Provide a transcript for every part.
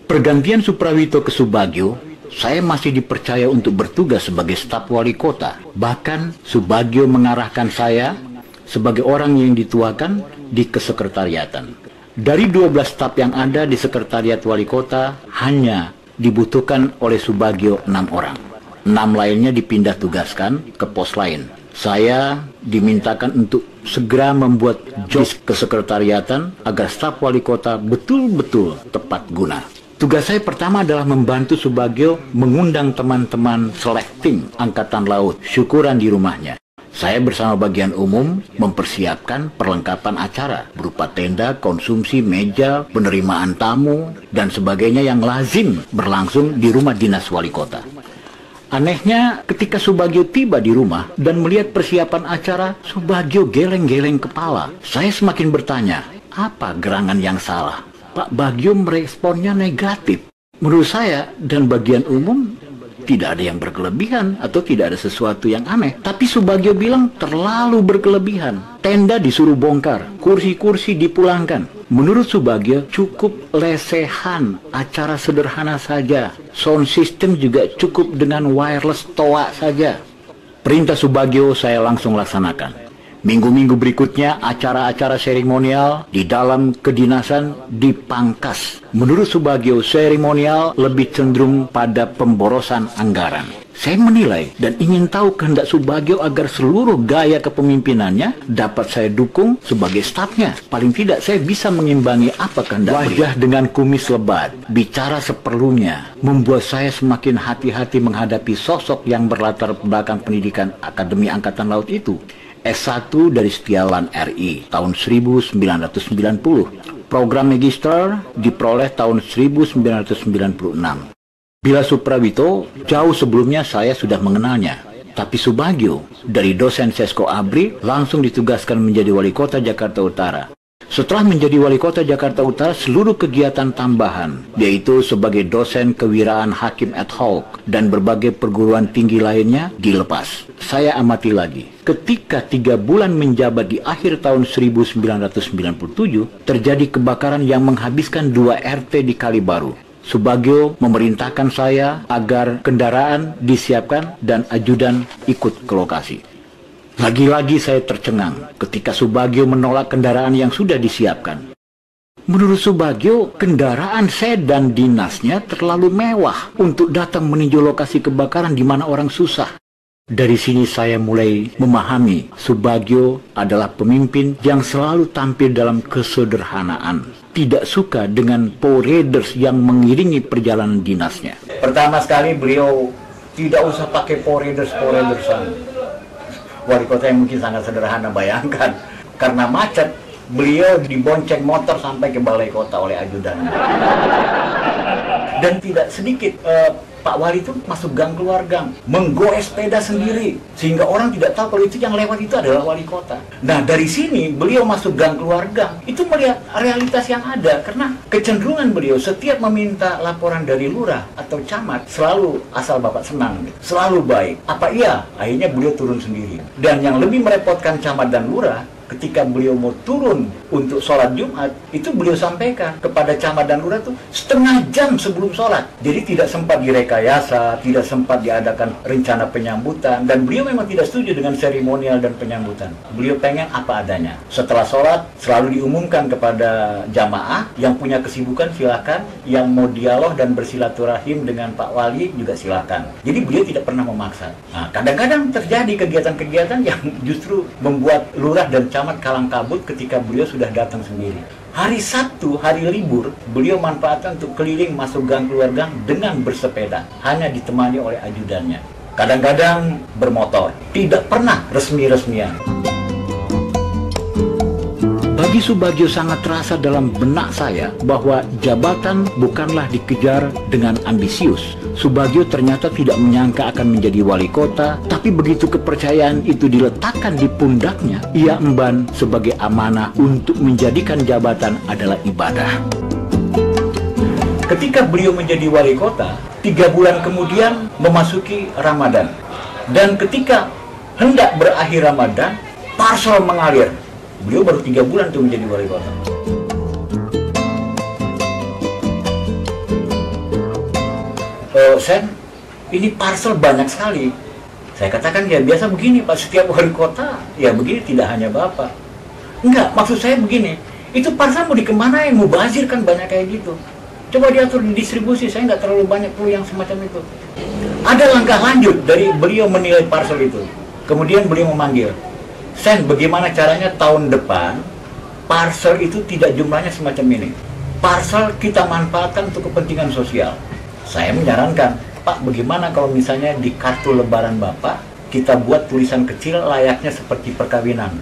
Pergantian Suprawito ke Subagio, saya masih dipercaya untuk bertugas sebagai staf wali kota. Bahkan Subagio mengarahkan saya sebagai orang yang dituakan di kesekretariatan. Dari 12 staf yang ada di sekretariat wali kota, hanya dibutuhkan oleh Subagio 6 orang. 6 lainnya dipindah tugaskan ke pos lain. Saya dimintakan untuk segera membuat job kesekretariatan agar staf wali kota betul-betul tepat guna. Tugas saya pertama adalah membantu Subagio mengundang teman-teman selecting Angkatan Laut syukuran di rumahnya. Saya bersama bagian umum mempersiapkan perlengkapan acara berupa tenda, konsumsi, meja, penerimaan tamu, dan sebagainya yang lazim berlangsung di rumah dinas wali kota. Anehnya, ketika Subagio tiba di rumah dan melihat persiapan acara, Subagio geleng-geleng kepala. Saya semakin bertanya, apa gerangan yang salah? Pak Bagio meresponnya negatif. Menurut saya dan bagian umum, tidak ada yang berkelebihan atau tidak ada sesuatu yang aneh. Tapi Subagio bilang terlalu berkelebihan. Tenda disuruh bongkar, kursi-kursi dipulangkan. Menurut Subagio cukup lesehan, acara sederhana saja. Sound system juga cukup dengan wireless toa saja. Perintah Subagio saya langsung laksanakan. Minggu-minggu berikutnya acara-acara seremonial di dalam kedinasan dipangkas. Menurut Subagio, seremonial lebih cenderung pada pemborosan anggaran. Saya menilai dan ingin tahu kehendak Subagio agar seluruh gaya kepemimpinannya dapat saya dukung sebagai stafnya. Paling tidak saya bisa mengimbangi apa kehendak wajah dengan kumis lebat, bicara seperlunya, membuat saya semakin hati-hati menghadapi sosok yang berlatar belakang pendidikan Akademi Angkatan Laut itu. S1 dari Setiawan RI tahun 1990. Program Magister diperoleh tahun 1996. Bila Suprawito, jauh sebelumnya saya sudah mengenalnya. Tapi Subagio, dari dosen Sesko Abri, langsung ditugaskan menjadi wali kota Jakarta Utara. Setelah menjadi wali kota Jakarta Utara, seluruh kegiatan tambahan, yaitu sebagai dosen kewiraan hakim ad hoc dan berbagai perguruan tinggi lainnya, dilepas. Saya amati lagi. Ketika 3 bulan menjabat di akhir tahun 1997, terjadi kebakaran yang menghabiskan 2 RT di Kalibaru. Subagio memerintahkan saya agar kendaraan disiapkan dan ajudan ikut ke lokasi. Lagi-lagi saya tercengang ketika Subagio menolak kendaraan yang sudah disiapkan. Menurut Subagio, kendaraan sedan dinasnya terlalu mewah untuk datang meninjau lokasi kebakaran di mana orang susah. Dari sini saya mulai memahami Subagio adalah pemimpin yang selalu tampil dalam kesederhanaan. Tidak suka dengan Power Raiders yang mengiringi perjalanan dinasnya. Pertama sekali beliau tidak usah pakai Power Raiders-an. Wali kota yang mungkin sangat sederhana, bayangkan. Karena macet, beliau dibonceng motor sampai ke balai kota oleh ajudan. Dan tidak sedikit Pak Wali itu masuk gang keluar gang, menggoes sepeda sendiri, sehingga orang tidak tahu kalau itu yang lewat itu adalah wali kota. Nah, dari sini beliau masuk gang keluar gang, itu melihat realitas yang ada, karena kecenderungan beliau setiap meminta laporan dari lurah atau camat, selalu asal bapak senang, selalu baik. Apa iya? Akhirnya beliau turun sendiri. Dan yang lebih merepotkan camat dan lurah, ketika beliau mau turun untuk sholat Jumat, itu beliau sampaikan kepada camat dan lurah itu setengah jam sebelum sholat. Jadi tidak sempat direkayasa, tidak sempat diadakan rencana penyambutan, dan beliau memang tidak setuju dengan seremonial dan penyambutan. Beliau pengen apa adanya. Setelah sholat, selalu diumumkan kepada jamaah yang punya kesibukan silakan, yang mau dialog dan bersilaturahim dengan Pak Wali juga silakan. Jadi beliau tidak pernah memaksa. Nah, kadang-kadang terjadi kegiatan-kegiatan yang justru membuat lurah dan camat kalang kabut ketika beliau sudah datang sendiri. Hari Sabtu, hari libur, beliau manfaatkan untuk keliling masuk gang keluar gang dengan bersepeda, hanya ditemani oleh ajudannya. Kadang-kadang bermotor, tidak pernah resmi-resmian. Bagi Subagio sangat terasa dalam benak saya bahwa jabatan bukanlah dikejar dengan ambisius. Subagio ternyata tidak menyangka akan menjadi wali kota, tapi begitu kepercayaan itu diletakkan di pundaknya, ia emban sebagai amanah untuk menjadikan jabatan adalah ibadah. Ketika beliau menjadi wali kota, 3 bulan kemudian memasuki Ramadan. Dan ketika hendak berakhir Ramadan, parsel mengalir. Beliau baru 3 bulan tuh menjadi wali kota. Sen, ini parcel banyak sekali. Saya katakan, ya biasa begini Pak, setiap wali kota, ya begini, tidak hanya Bapak. Enggak, maksud saya begini, itu parcel mau dikemanain, mau bazir kan banyak kayak gitu. Coba diatur di distribusi, saya nggak terlalu banyak perlu yang semacam itu. Ada langkah lanjut dari beliau menilai parcel itu. Kemudian beliau memanggil, Sen, bagaimana caranya tahun depan parcel itu tidak jumlahnya semacam ini. Parcel kita manfaatkan untuk kepentingan sosial. Saya menyarankan, Pak, bagaimana kalau misalnya di kartu lebaran Bapak kita buat tulisan kecil layaknya seperti perkawinan,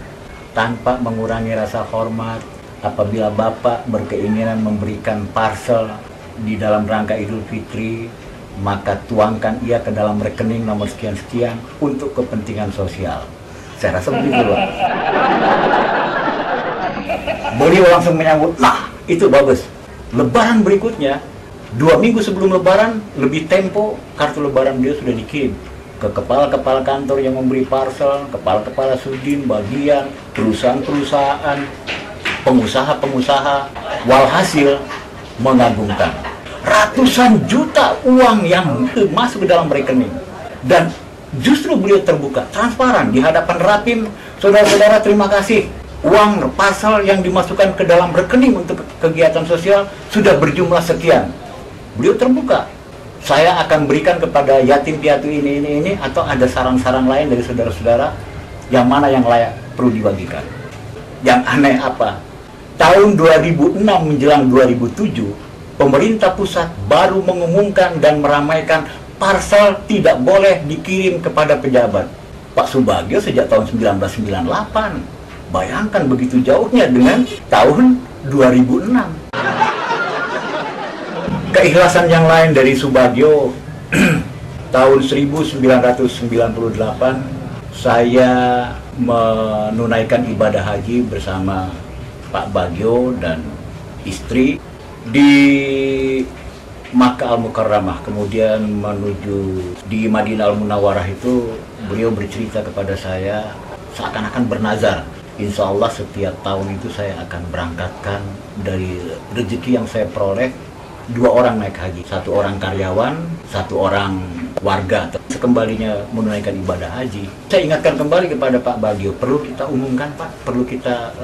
tanpa mengurangi rasa hormat. Apabila Bapak berkeinginan memberikan parcel di dalam rangka Idul Fitri, maka tuangkan ia ke dalam rekening nomor sekian-sekian untuk kepentingan sosial. Saya rasa begitu, Pak. Beliau langsung menyambut, nah itu bagus. Lebaran berikutnya, 2 minggu sebelum Lebaran, lebih tempo, kartu Lebaran dia sudah dikirim ke kepala-kepala kantor yang memberi parcel, kepala-kepala sudin, bagian, perusahaan-perusahaan, pengusaha-pengusaha. Walhasil mengagumkan, ratusan juta uang yang masuk ke dalam rekening. Dan justru beliau terbuka, transparan di hadapan Rapim, saudara-saudara, terima kasih. Uang parcel yang dimasukkan ke dalam rekening untuk kegiatan sosial sudah berjumlah sekian. Beliau terbuka. Saya akan berikan kepada yatim piatu ini, atau ada saran-saran lain dari saudara-saudara yang mana yang layak perlu dibagikan. Yang aneh apa? Tahun 2006 menjelang 2007, pemerintah pusat baru mengumumkan dan meramaikan parcel tidak boleh dikirim kepada pejabat. Pak Subagio sejak tahun 1998. Bayangkan begitu jauhnya dengan tahun 2006. Keikhlasan yang lain dari Subagio, tahun 1998 saya menunaikan ibadah haji bersama Pak Bagio dan istri di Makkah Al-Mukarramah. Kemudian menuju di Madinah Al-Munawwarah itu, beliau bercerita kepada saya seakan-akan bernazar, insya Allah setiap tahun itu saya akan berangkatkan dari rezeki yang saya peroleh 2 orang naik haji, 1 orang karyawan, 1 orang warga. Sekembalinya menunaikan ibadah haji, saya ingatkan kembali kepada Pak Bagio, perlu kita umumkan Pak, perlu kita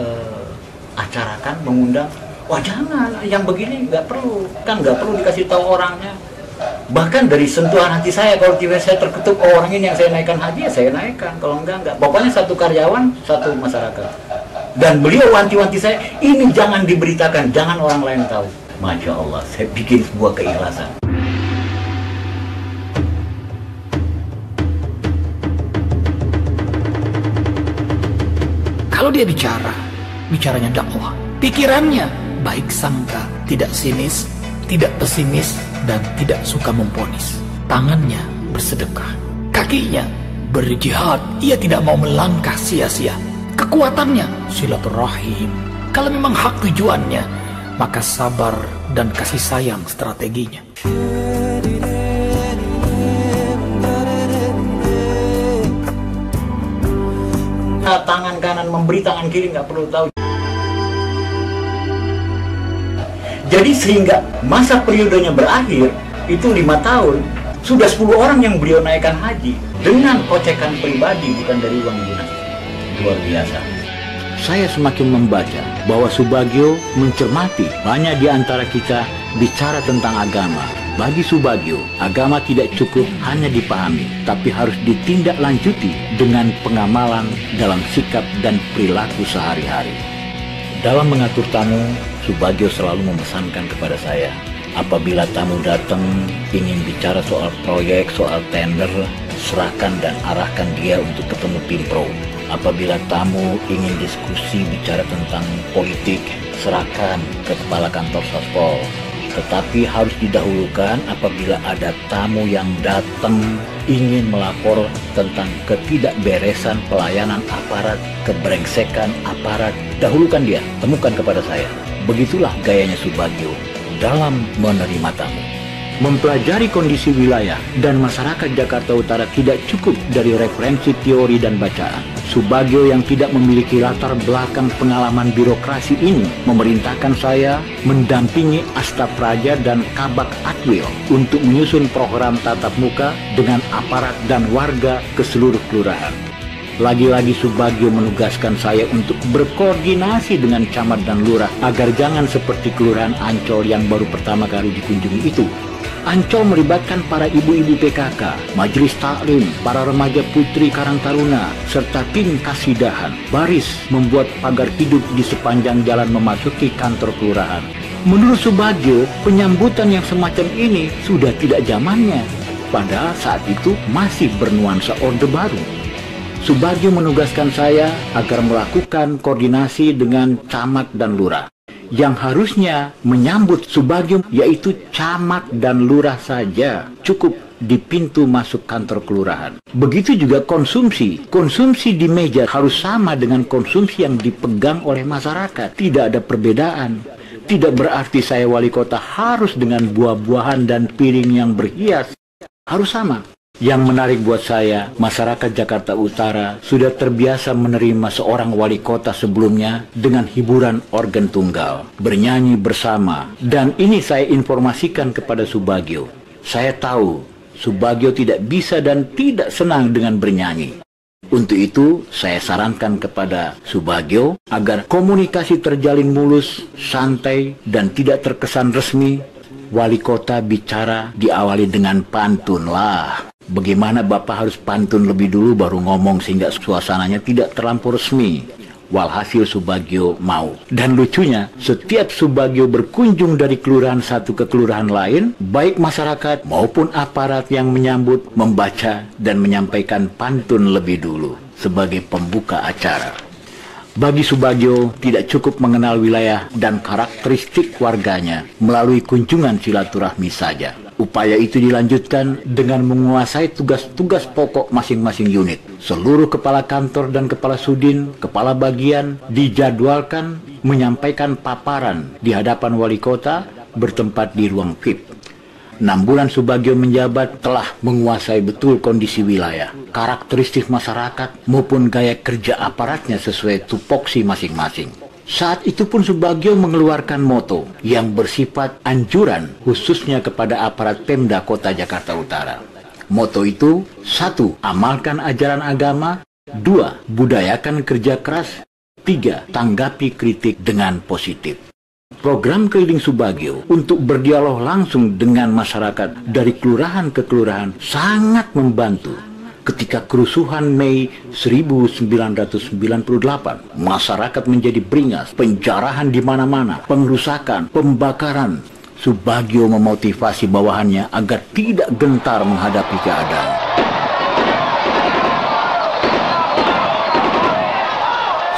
acarakan, mengundang. Wah jangan, yang begini nggak perlu, kan nggak perlu dikasih tahu orangnya. Bahkan dari sentuhan hati saya, kalau tiba saya terketuk, oh, orang ini yang saya naikkan haji, ya saya naikkan. Kalau enggak. Pokoknya 1 karyawan, 1 masyarakat. Dan beliau wanti-wanti saya, ini jangan diberitakan, jangan orang lain tahu. Masya Allah, saya bikin sebuah keikhlasan. Kalau dia bicaranya dakwah. Pikirannya baik sangka, tidak sinis, tidak pesimis, dan tidak suka memponis. Tangannya bersedekah, kakinya berjihad, ia tidak mau melangkah sia-sia. Kekuatannya silaturahim. Kalau memang hak tujuannya, maka sabar dan kasih sayang strateginya. Tangan kanan memberi, tangan kiri nggak perlu tahu. Jadi sehingga masa periodenya berakhir, itu 5 tahun, sudah 10 orang yang beliau naikkan haji dengan kocekan pribadi, bukan dari uang dinas. Luar biasa. Saya semakin membaca bahwa Subagio mencermati banyak di antara kita bicara tentang agama. Bagi Subagio, agama tidak cukup hanya dipahami, tapi harus ditindaklanjuti dengan pengamalan dalam sikap dan perilaku sehari-hari. Dalam mengatur tamu, Subagio selalu memesankan kepada saya, apabila tamu datang ingin bicara soal proyek, soal tender, serahkan dan arahkan dia untuk ketemu tim pro. Apabila tamu ingin diskusi bicara tentang politik, serahkan ke kepala kantor Saspol. Tetapi harus didahulukan apabila ada tamu yang datang ingin melapor tentang ketidakberesan pelayanan aparat, kebrengsekan aparat, dahulukan dia, temukan kepada saya. Begitulah gayanya Subagio dalam menerima tamu. Mempelajari kondisi wilayah dan masyarakat Jakarta Utara tidak cukup dari referensi teori dan bacaan. Subagio yang tidak memiliki latar belakang pengalaman birokrasi ini memerintahkan saya mendampingi Astaf Praja dan Kabak Atwil untuk menyusun program tatap muka dengan aparat dan warga ke seluruh kelurahan. Lagi-lagi Subagio menugaskan saya untuk berkoordinasi dengan camat dan lurah agar jangan seperti kelurahan Ancol yang baru pertama kali dikunjungi itu. Ancol melibatkan para ibu-ibu PKK, majelis taklim, para remaja putri Karang Taruna, serta tim kasidahan. Baris membuat pagar hidup di sepanjang jalan memasuki kantor kelurahan. Menurut Subagio, penyambutan yang semacam ini sudah tidak zamannya. Padahal saat itu masih bernuansa Orde Baru. Subagio menugaskan saya agar melakukan koordinasi dengan camat dan lurah. Yang harusnya menyambut Subagio yaitu camat dan lurah saja, cukup di pintu masuk kantor kelurahan. Begitu juga konsumsi. Konsumsi di meja harus sama dengan konsumsi yang dipegang oleh masyarakat. Tidak ada perbedaan. Tidak berarti saya wali kota harus dengan buah-buahan dan piring yang berhias. Harus sama. Yang menarik buat saya, masyarakat Jakarta Utara sudah terbiasa menerima seorang wali kota sebelumnya dengan hiburan organ tunggal, bernyanyi bersama. Dan ini saya informasikan kepada Subagio. Saya tahu Subagio tidak bisa dan tidak senang dengan bernyanyi. Untuk itu, saya sarankan kepada Subagio agar komunikasi terjalin mulus, santai, dan tidak terkesan resmi. Wali kota bicara diawali dengan pantun lah. Bagaimana Bapak harus pantun lebih dulu baru ngomong sehingga suasananya tidak terlampau resmi. Walhasil Subagio mau. Dan lucunya, setiap Subagio berkunjung dari kelurahan satu ke kelurahan lain, baik masyarakat maupun aparat yang menyambut, membaca dan menyampaikan pantun lebih dulu sebagai pembuka acara. Bagi Subagio tidak cukup mengenal wilayah dan karakteristik warganya melalui kunjungan silaturahmi saja. Upaya itu dilanjutkan dengan menguasai tugas-tugas pokok masing-masing unit. Seluruh kepala kantor dan kepala sudin, kepala bagian dijadwalkan menyampaikan paparan di hadapan wali kota bertempat di ruang VIP. 6 bulan Subagio menjabat telah menguasai betul kondisi wilayah, karakteristik masyarakat maupun gaya kerja aparatnya sesuai tupoksi masing-masing. Saat itu pun Subagio mengeluarkan moto yang bersifat anjuran khususnya kepada aparat Pemda Kota Jakarta Utara. Moto itu, 1. Amalkan ajaran agama, 2. Budayakan kerja keras, 3. Tanggapi kritik dengan positif. Program keliling Subagio untuk berdialog langsung dengan masyarakat dari kelurahan ke kelurahan sangat membantu. Ketika kerusuhan Mei 1998, masyarakat menjadi beringas, penjarahan di mana-mana, pengrusakan, pembakaran. Subagio memotivasi bawahannya agar tidak gentar menghadapi keadaan.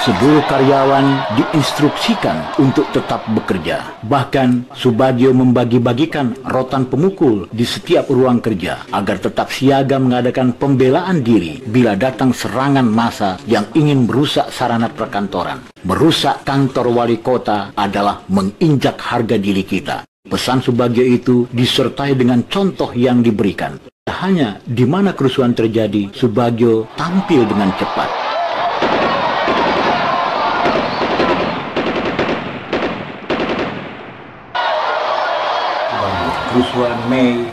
Seluruh karyawan diinstruksikan untuk tetap bekerja. Bahkan Subagio membagi-bagikan rotan pemukul di setiap ruang kerja agar tetap siaga mengadakan pembelaan diri bila datang serangan massa yang ingin merusak sarana perkantoran. Merusak kantor wali kota adalah menginjak harga diri kita. Pesan Subagio itu disertai dengan contoh yang diberikan. Hanya di mana kerusuhan terjadi, Subagio tampil dengan cepat. Kerusuhan Mei,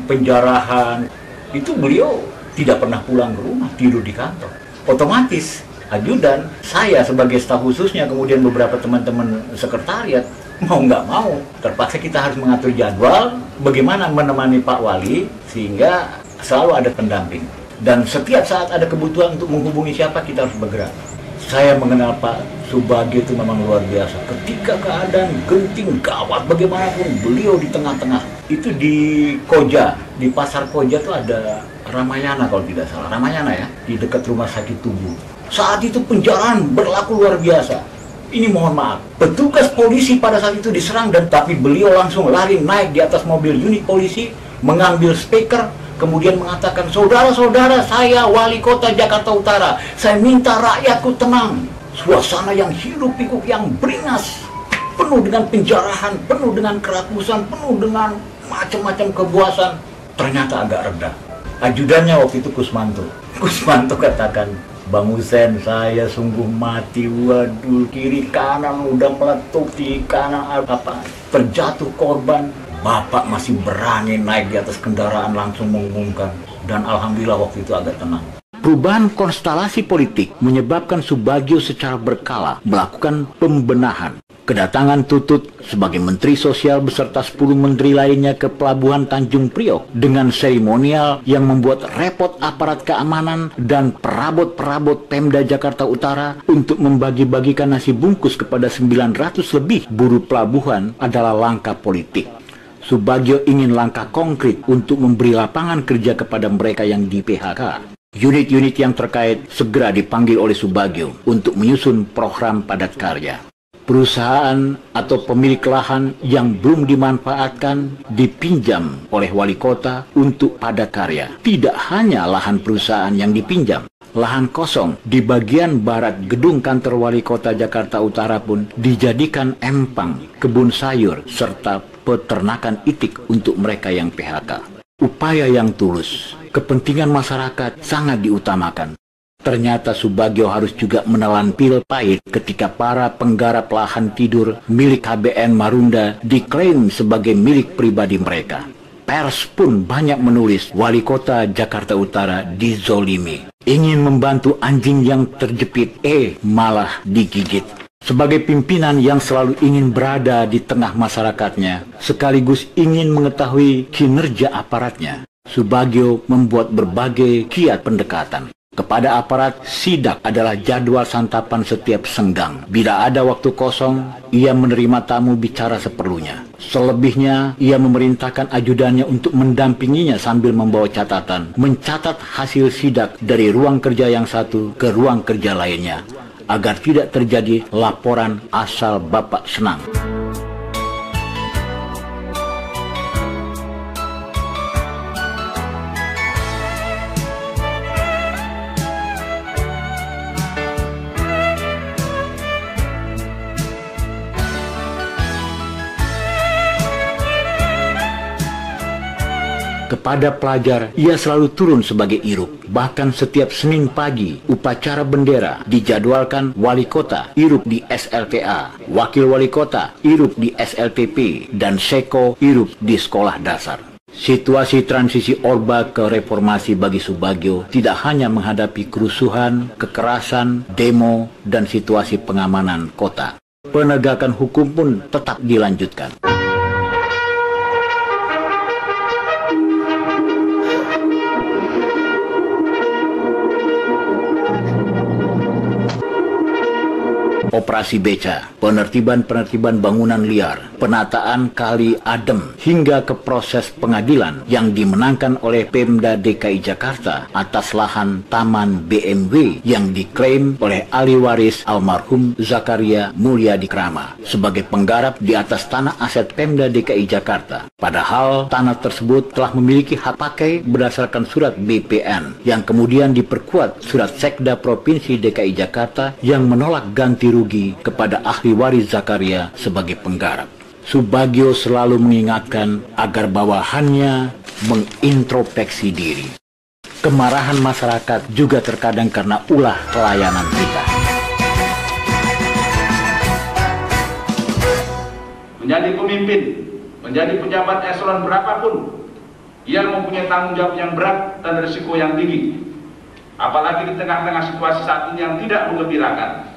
penjarahan, itu beliau tidak pernah pulang ke rumah, tidur di kantor. Otomatis, ajudan, saya sebagai staf khususnya, kemudian beberapa teman-teman sekretariat, mau nggak mau, terpaksa kita harus mengatur jadwal, bagaimana menemani Pak Wali, sehingga selalu ada pendamping. Dan setiap saat ada kebutuhan untuk menghubungi siapa, kita harus bergerak. Saya mengenal Pak Subagio itu memang luar biasa. Ketika keadaan genting, gawat, bagaimanapun beliau di tengah-tengah. Itu di Koja, di Pasar Koja itu ada Ramayana kalau tidak salah. Ramayana ya, di dekat rumah sakit Tubuh. Saat itu penjarahan berlaku luar biasa. Ini mohon maaf, petugas polisi pada saat itu diserang dan tapi beliau langsung lari naik di atas mobil unit polisi, mengambil speaker, kemudian mengatakan, saudara-saudara, saya wali kota Jakarta Utara, saya minta rakyatku tenang. Suasana yang hirup pikuk, yang beringas, penuh dengan penjarahan, penuh dengan kerakusan, penuh dengan macam-macam kebuasan. Ternyata agak reda. Ajudannya waktu itu Kusmanto. Kusmanto katakan, Bang Hussein, saya sungguh mati. Waduh, kiri kanan udah meletup, di kanan terjatuh korban. Bapak masih berani naik di atas kendaraan langsung mengumumkan. Dan alhamdulillah waktu itu agak tenang. Perubahan konstelasi politik menyebabkan Subagio secara berkala melakukan pembenahan. Kedatangan Tutut sebagai Menteri Sosial beserta 10 menteri lainnya ke Pelabuhan Tanjung Priok dengan seremonial yang membuat repot aparat keamanan dan perabot-perabot Pemda Jakarta Utara untuk membagi-bagikan nasi bungkus kepada 900 lebih buruh pelabuhan adalah langkah politik. Subagio ingin langkah konkret untuk memberi lapangan kerja kepada mereka yang di PHK. Unit-unit yang terkait segera dipanggil oleh Subagio untuk menyusun program padat karya. Perusahaan atau pemilik lahan yang belum dimanfaatkan dipinjam oleh wali kota untuk padat karya. Tidak hanya lahan perusahaan yang dipinjam, lahan kosong di bagian barat gedung kantor wali kota Jakarta Utara pun dijadikan empang, kebun sayur, serta peternakan itik untuk mereka yang PHK. Upaya yang tulus, kepentingan masyarakat sangat diutamakan. Ternyata Subagio harus juga menelan pil pahit ketika para penggarap lahan tidur milik HBN Marunda diklaim sebagai milik pribadi mereka. Pers pun banyak menulis wali kota Jakarta Utara dizolimi. Ingin membantu anjing yang terjepit, malah digigit. Sebagai pimpinan yang selalu ingin berada di tengah masyarakatnya, sekaligus ingin mengetahui kinerja aparatnya, Subagio membuat berbagai kiat pendekatan. Kepada aparat, sidak adalah jadwal santapan setiap senggang. Bila ada waktu kosong, ia menerima tamu bicara seperlunya. Selebihnya, ia memerintahkan ajudannya untuk mendampinginya sambil membawa catatan, mencatat hasil sidak dari ruang kerja yang satu ke ruang kerja lainnya, agar tidak terjadi laporan asal Bapak senang. Kepada pelajar, ia selalu turun sebagai irup. Bahkan setiap Senin pagi, upacara bendera dijadwalkan wali kota irup di SLTA, wakil wali kota irup di SLTP, dan seko irup di sekolah dasar. Situasi transisi Orba ke reformasi bagi Subagio tidak hanya menghadapi kerusuhan, kekerasan, demo, dan situasi pengamanan kota. Penegakan hukum pun tetap dilanjutkan. Operasi Beca, penertiban bangunan liar, penataan kali adem, hingga ke proses pengadilan yang dimenangkan oleh Pemda DKI Jakarta atas lahan Taman BMW yang diklaim oleh ahli waris almarhum Zakaria Mulyadi Krama sebagai penggarap di atas tanah aset Pemda DKI Jakarta. Padahal tanah tersebut telah memiliki hak pakai berdasarkan surat BPN yang kemudian diperkuat surat Sekda Provinsi DKI Jakarta yang menolak ganti rugi kepada ahli waris Zakaria sebagai penggarap. Subagio selalu mengingatkan agar bawahannya mengintrospeksi diri. Kemarahan masyarakat juga terkadang karena ulah pelayanan kita. Menjadi pemimpin, menjadi pejabat eselon berapapun, ia mempunyai tanggung jawab yang berat dan risiko yang tinggi. Apalagi di tengah-tengah situasi saat ini yang tidak menggembirakan.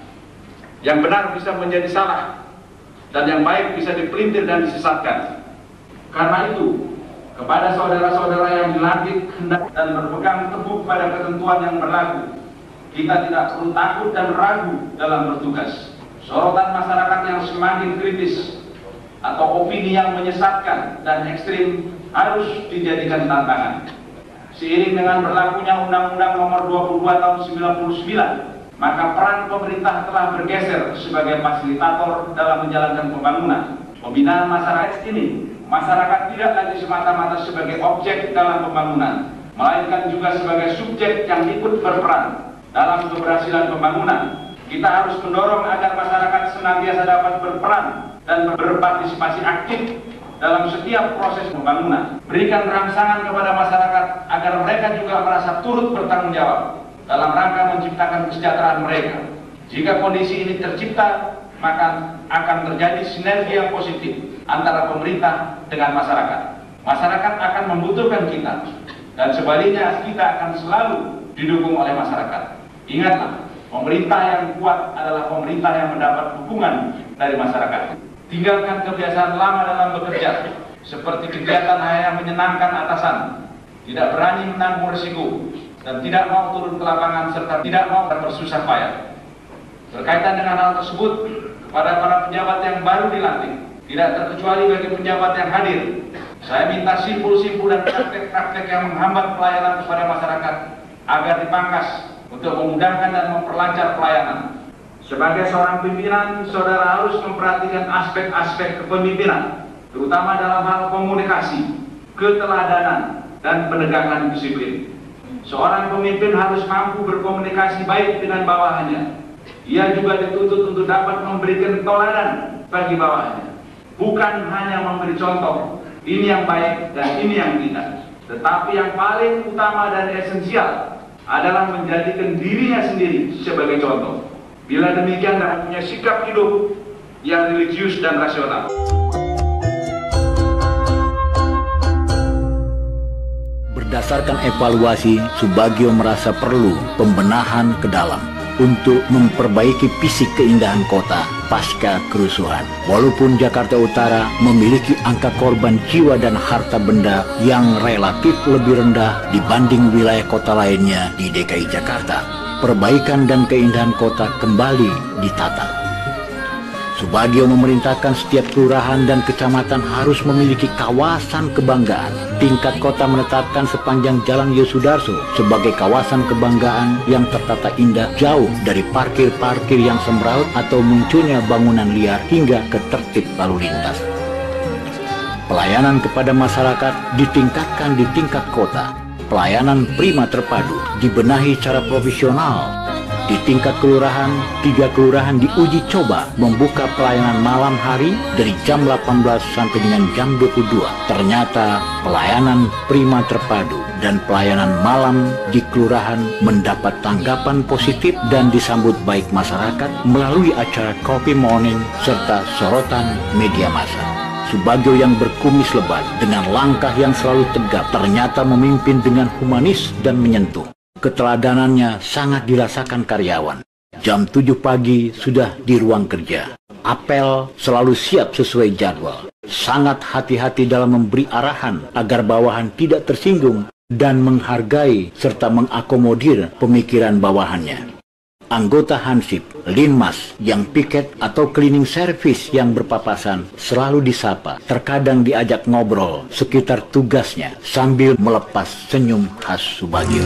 Yang benar bisa menjadi salah, dan yang baik bisa dipelintir dan disesatkan. Karena itu, kepada saudara-saudara yang dilantik hendak dan berpegang teguh pada ketentuan yang berlaku, kita tidak perlu takut dan ragu dalam bertugas. Sorotan masyarakat yang semakin kritis atau opini yang menyesatkan dan ekstrim harus dijadikan tantangan. Seiring dengan berlakunya Undang-Undang Nomor 22 Tahun 99, maka peran pemerintah telah bergeser sebagai fasilitator dalam menjalankan pembangunan. Pembinaan masyarakat ini, masyarakat tidak lagi semata-mata sebagai objek dalam pembangunan, melainkan juga sebagai subjek yang ikut berperan dalam keberhasilan pembangunan. Kita harus mendorong agar masyarakat senantiasa dapat berperan dan berpartisipasi aktif dalam setiap proses pembangunan. Berikan rangsangan kepada masyarakat agar mereka juga merasa turut bertanggung jawab dalam rangka menciptakan kesejahteraan mereka. Jika kondisi ini tercipta, maka akan terjadi sinergi yang positif antara pemerintah dengan masyarakat. Masyarakat akan membutuhkan kita, dan sebaliknya kita akan selalu didukung oleh masyarakat. Ingatlah, pemerintah yang kuat adalah pemerintah yang mendapat dukungan dari masyarakat. Tinggalkan kebiasaan lama dalam bekerja, seperti kegiatan hanya menyenangkan atasan, tidak berani menanggung risiko, dan tidak mau turun ke lapangan serta tidak mau bersusah payah. Berkaitan dengan hal tersebut, kepada para pejabat yang baru dilantik, tidak terkecuali bagi pejabat yang hadir, saya minta simpul-simpul dan praktek-praktek yang menghambat pelayanan kepada masyarakat agar dipangkas untuk memudahkan dan memperlancar pelayanan. Sebagai seorang pimpinan, saudara harus memperhatikan aspek-aspek kepemimpinan, terutama dalam hal komunikasi, keteladanan, dan penegakan disiplin. Seorang pemimpin harus mampu berkomunikasi baik dengan bawahannya. Ia juga dituntut untuk dapat memberikan teladan bagi bawahannya. Bukan hanya memberi contoh, ini yang baik dan ini yang tidak. Tetapi yang paling utama dan esensial adalah menjadikan dirinya sendiri sebagai contoh. Bila demikian, dapat punya sikap hidup yang religius dan rasional. Berdasarkan evaluasi, Subagio merasa perlu pembenahan ke dalam untuk memperbaiki fisik keindahan kota pasca kerusuhan. Walaupun Jakarta Utara memiliki angka korban jiwa dan harta benda yang relatif lebih rendah dibanding wilayah kota lainnya di DKI Jakarta, perbaikan dan keindahan kota kembali ditata. Subagio memerintahkan setiap kelurahan dan kecamatan harus memiliki kawasan kebanggaan. Tingkat kota menetapkan sepanjang Jalan Yosudarso sebagai kawasan kebanggaan yang tertata indah, jauh dari parkir-parkir yang semraut atau munculnya bangunan liar hingga ketertib lalu lintas. Pelayanan kepada masyarakat ditingkatkan di tingkat kota. Pelayanan prima terpadu dibenahi secara profesional. Di tingkat kelurahan, 3 kelurahan diuji coba membuka pelayanan malam hari dari jam 18 sampai dengan jam 22. Ternyata pelayanan prima terpadu dan pelayanan malam di kelurahan mendapat tanggapan positif dan disambut baik masyarakat melalui acara Coffee Morning serta sorotan media massa. Subagio yang berkumis lebat dengan langkah yang selalu tegap ternyata memimpin dengan humanis dan menyentuh. Keteladanannya sangat dirasakan karyawan. Jam 7 pagi sudah di ruang kerja. Apel selalu siap sesuai jadwal. Sangat hati-hati dalam memberi arahan agar bawahan tidak tersinggung dan menghargai serta mengakomodir pemikiran bawahannya. Anggota Hansip, Linmas, yang piket atau cleaning service yang berpapasan selalu disapa, terkadang diajak ngobrol sekitar tugasnya sambil melepas senyum khas Subagio.